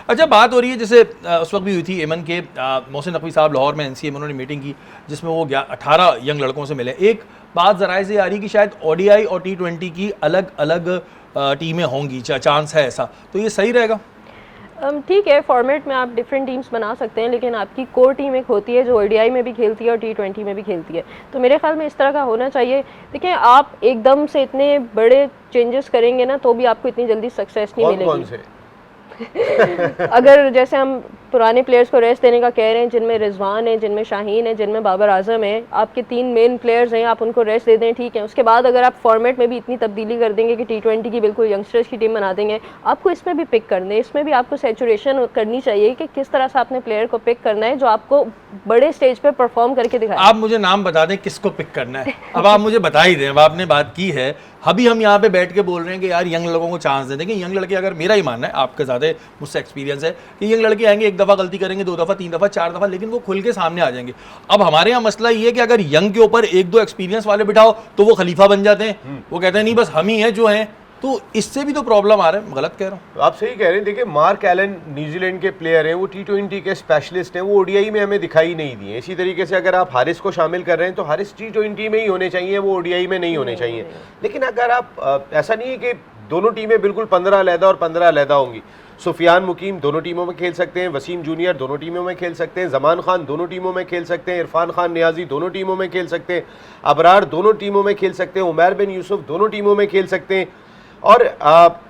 अच्छा, बात हो रही है जैसे उस वक्त भी हुई थी एमन के मोहसिन नकवी साहब लाहौर में एनसीए में उन्होंने मीटिंग की जिसमें वो 18 यंग लड़कों से मिले। एक बात जराए से आ रही कि शायद ओडीआई और T20 की अलग अलग टीमें होंगी, चांस है ऐसा, तो ये सही रहेगा? ठीक है, फॉर्मेट में आप डिफरेंट टीम्स बना सकते हैं, लेकिन आपकी कोर टीम एक होती है जो ओडीआई में भी खेलती है और T20 में भी खेलती है। तो मेरे ख्याल में इस तरह का होना चाहिए। देखिए, आप एकदम से इतने बड़े चेंजेस करेंगे ना तो भी आपको इतनी जल्दी सक्सेस नहीं मिलेगी। कौन से? अगर जैसे हम पुराने प्लेयर्स को रेस्ट देने का कह रहे हैं, जिनमें रिजवान है, जिनमें शाहीन है, जिनमें बाबर आजम है, आपके 3 मेन प्लेयर्स हैं, आप उनको रेस्ट दे दें, ठीक है। उसके बाद अगर आप फॉर्मेट में भी इतनी तब्दीली कर देंगे कि T20 की बिल्कुल यंगस्टर्स की टीम बना देंगे, आपको इसमें भी पिक करना है, इसमें भी आपको सैचुरेशन करनी चाहिए कि किस तरह से आपने प्लेयर को पिक करना है जो आपको बड़े स्टेज पर परफॉर्म करके दिखाए। आप मुझे नाम बता दें किसको पिक करना है। अब आप मुझे बता ही दें, अब आपने बात की है, अभी हम यहाँ पे बैठ के बोल रहे हैं कि यार यंग लड़कों को चांस दें। देखिए, यंग लड़के, अगर मेरा ही मानना है, आपके ज़्यादा मुझसे एक्सपीरियंस है, कि यंग लड़के आएंगे, 1 दफ़ा गलती करेंगे, 2 दफ़ा, 3 दफ़ा, 4 दफ़ा, लेकिन वो खुल के सामने आ जाएंगे। अब हमारे यहाँ मसला ये है कि अगर यंग के ऊपर 1-2 एक्सपीरियंस वाले बिठाओ तो वो खलीफा बन जाते हैं। वो कहते हैं नहीं बस हम ही हैं जो हैं, तो इससे भी तो प्रॉब्लम आ रहा है। गलत कह रहा हूँ? आप सही कह रहे हैं। देखिए, मार्क एलन न्यूजीलैंड के प्लेयर हैं, वो T20 के स्पेशलिस्ट हैं, वो ओडीआई में हमें दिखाई नहीं दिए। इसी तरीके से अगर आप हारिस को शामिल कर रहे हैं तो हारिस T20 में ही होने चाहिए, वो ओडीआई में नहीं होने चाहिए। लेकिन अगर आप ऐसा नहीं है कि दोनों टीमें बिल्कुल 15 अलहदा और 15 अलहदा होंगी। सुफियान मुकीम दोनों टीमों में खेल सकते हैं, वसीम जूनियर दोनों टीमों में खेल सकते हैं, जमान खान दोनों टीमों में खेल सकते हैं, इरफान खान नियाजी दोनों टीमों में खेल सकते हैं, अबरार दोनों टीमों में खेल सकते हैं, उमर बिन यूसुफ दोनों टीमों में खेल सकते हैं, और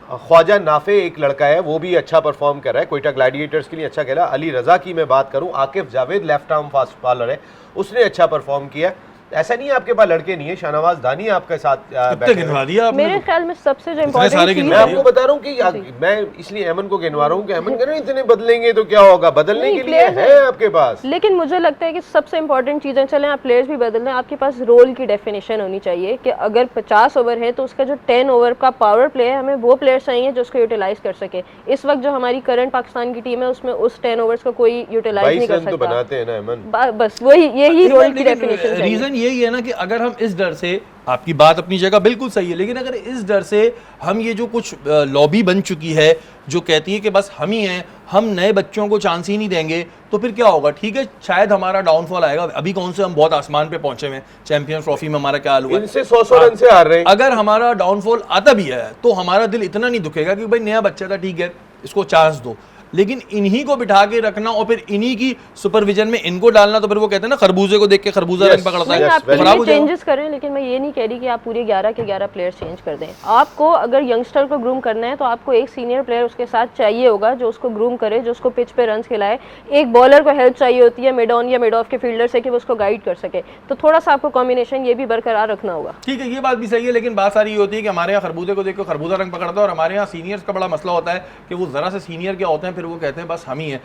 ख्वाजा नाफे एक लड़का है, वो भी अच्छा परफॉर्म कर रहा है, कोयटा ग्लैडिएटर्स के लिए अच्छा खेला। अली रजा की मैं बात करूं, Akif Javed left arm fast bowler है, उसने अच्छा परफॉर्म किया। ऐसा नहीं है आपके पास लड़के नहीं है, शाहनवाज दानी आपके साथ गिनवा दिया मेरे ख्याल में सबसे जो इम्पोर्टेंट चीज, मैं आपको बता रहा हूँ कि मैं इसलिए अमन को गिनवा रहा हूँ कि अमन कह रहे हैं इतने बदलेंगे तो क्या होगा, बदलने के लिए है आपके पास। लेकिन मुझे लगता है कि सबसे इंपॉर्टेंट चीजें, चलें आप प्लेयर्स भी बदल रहे हैं, आपके पास रोल की डेफिनेशन होनी चाहिए कि अगर 50 ओवर है तो उसका जो 10 ओवर का पावर प्ले है, हमें वो प्लेयर्स चाहिए जो उसको यूटिलाइज कर सके। इस वक्त जो हमारी करंट पाकिस्तान की टीम है उसमें उस 10 ओवर्स को कोई यूटिलाइज नहीं कर सकता। तो बनाते हैं ना अमन, बस वही यही रोल की डेफिनेशन चाहिए। रीजन यही है ना कि अगर हम इस डर से, आपकी बात अपनी जगह बिल्कुल सही है, लेकिन अगर इस डर से हम ये जो कुछ लॉबी बन चुकी है जो कहती है कि बस हम ही हैं, हम नए बच्चों को चांस ही नहीं देंगे, तो फिर क्या होगा? ठीक है, शायद हमारा डाउनफॉल आएगा। अभी कौन से हम बहुत आसमान पे पहुंचे हुए, चैंपियंस ट्रॉफी में हमारा क्या हाल हुआ, इनसे 100 रन से हार रहे हैं। अगर हमारा डाउनफॉल आता भी है तो हमारा दिल इतना नहीं दुखेगा कि भाई नया बच्चा था, ठीक है इसको चांस दो, लेकिन इन्हीं को बिठा के रखना और फिर इन्हीं की सुपरविजन में इनको डालना, तो फिर वो कहते हैं ना खरबूजे को देख के खरबूजा रंग पकड़ता है। आप चेंजेस करें, लेकिन मैं ये नहीं कह रही कि आप पूरे 11 के 11 प्लेयर्स चेंज कर दें। आपको अगर यंगस्टर को ग्रूम करना है तो आपको एक सीनियर प्लेयर उसके साथ चाहिए होगा जो उसको ग्रूम करे, जो उसको पिच पे रन खिलाए। एक बॉलर को हेल्प चाहिए होती है मिड ऑन या मिड ऑफ के फील्डर से कि वो उसको गाइड कर सके। तो थोड़ा सा आपको कॉम्बिनेशन ये भी बरकरार रखना होगा। ठीक है, ये बात भी सही है, लेकिन बात सारी ये होती है कि हमारे यहाँ खरबूजे को देख के खरबूजा रंग पकड़ता है, और हमारे यहाँ सीनियर्स का बड़ा मसला होता है कि वो जरा से सीनियर क्या होते हैं, फिर वो कहते हैं बस हम ही हैं।